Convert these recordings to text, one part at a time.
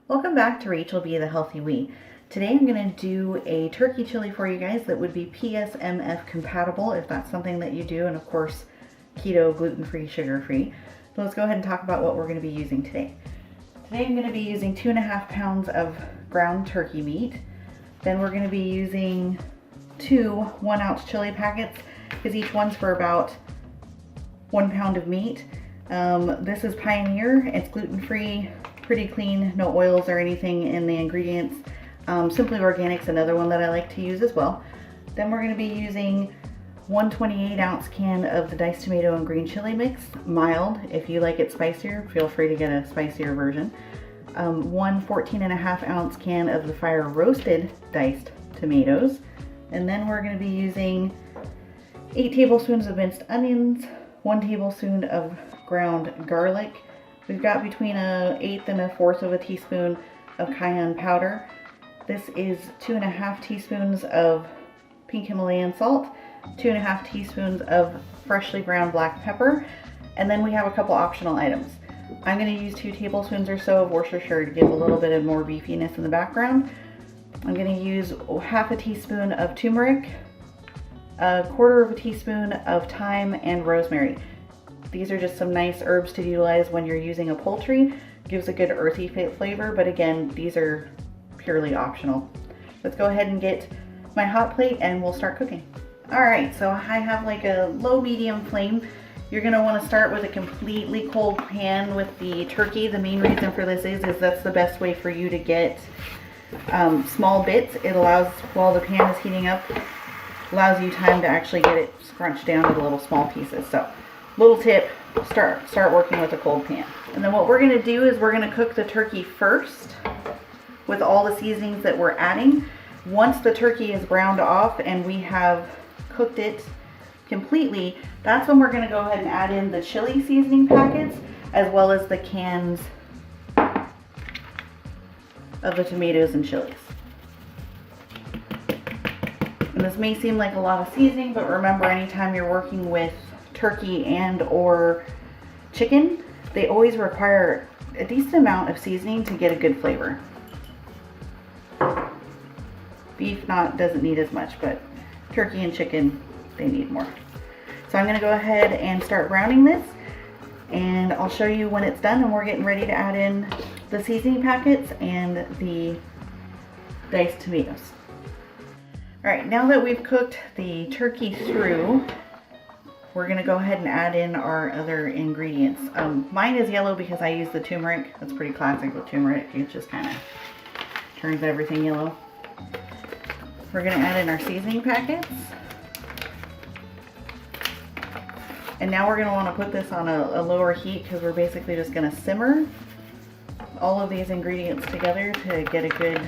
Welcome back to Rachel Be the Healthy We. Today I'm going to do a turkey chili for you guys that would be PSMF compatible if that's something that you do, and of course keto, gluten-free, sugar-free. So let's go ahead and talk about what we're going to be using today. Today I'm going to be using 2.5 pounds of ground turkey meat. Then we're going to be using two 1-ounce chili packets because each one's for about 1 pound of meat. This is Pioneer. It's gluten-free, pretty clean, no oils or anything in the ingredients. Simply Organic's another one that I like to use as well. Then we're going to be using 1 28-ounce can of the diced tomato and green chili mix, mild. If you like it spicier, feel free to get a spicier version. 1 14.5-ounce can of the fire roasted diced tomatoes. And then we're going to be using 8 tablespoons of minced onions, 1 tablespoon of ground garlic. We've got between 1/8 and 1/4 of a teaspoon of cayenne powder. This is 2.5 teaspoons of pink Himalayan salt, 2.5 teaspoons of freshly ground black pepper, and then we have a couple optional items. I'm going to use 2 tablespoons or so of Worcestershire to give a little bit of more beefiness in the background. I'm going to use 1/2 teaspoon of turmeric, 1/4 teaspoon of thyme, and rosemary. These are just some nice herbs to utilize when you're using a poultry. Gives a good earthy flavor, but again, these are purely optional. Let's go ahead and get my hot plate and we'll start cooking. All right, so I have like a low medium flame. You're gonna wanna start with a completely cold pan with the turkey. The main reason for this is that's the best way for you to get small bits. It allows, while the pan is heating up, allows you time to actually get it scrunched down into little small pieces. So little tip, start working with a cold pan. And then what we're gonna do is we're gonna cook the turkey first with all the seasonings that we're adding. Once the turkey is browned off and we have cooked it completely, that's when we're gonna go ahead and add in the chili seasoning packets as well as the cans of the tomatoes and chilies. And this may seem like a lot of seasoning, but remember, anytime you're working with turkey and or chicken, they always require a decent amount of seasoning to get a good flavor. Beef doesn't need as much, but turkey and chicken, they need more. So I'm gonna go ahead and start browning this, and I'll show you when it's done and we're getting ready to add in the seasoning packets and the diced tomatoes. All right, now that we've cooked the turkey through, we're gonna go ahead and add in our other ingredients. Mine is yellow because I use the turmeric. That's pretty classic with turmeric. It just kind of turns everything yellow. We're gonna add in our seasoning packets. And now we're gonna wanna put this on a lower heat because we're basically just gonna simmer all of these ingredients together to get a good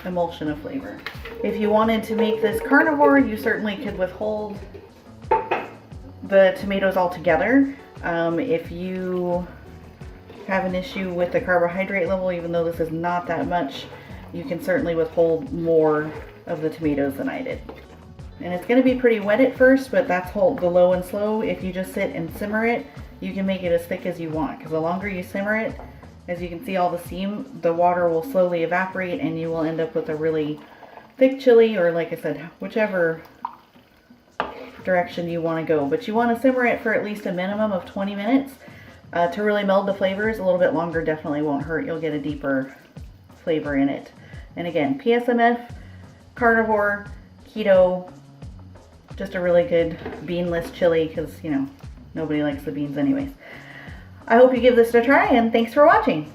emulsion of flavor. If you wanted to make this carnivore, you certainly could withhold the tomatoes altogether. If you have an issue with the carbohydrate level, even though this is not that much, you can certainly withhold more of the tomatoes than I did. And it's going to be pretty wet at first, but that's the low and slow. If you just sit and simmer it, you can make it as thick as you want, because the longer you simmer it, as you can see all the steam, the water will slowly evaporate and you will end up with a really thick chili, or like I said, whichever direction you want to go. But you want to simmer it for at least a minimum of 20 minutes to really meld the flavors. A little bit longer definitely won't hurt. You'll get a deeper flavor in it. And again, PSMF, carnivore, keto, just a really good beanless chili because, you know, nobody likes the beans anyways. I hope you give this a try, and thanks for watching.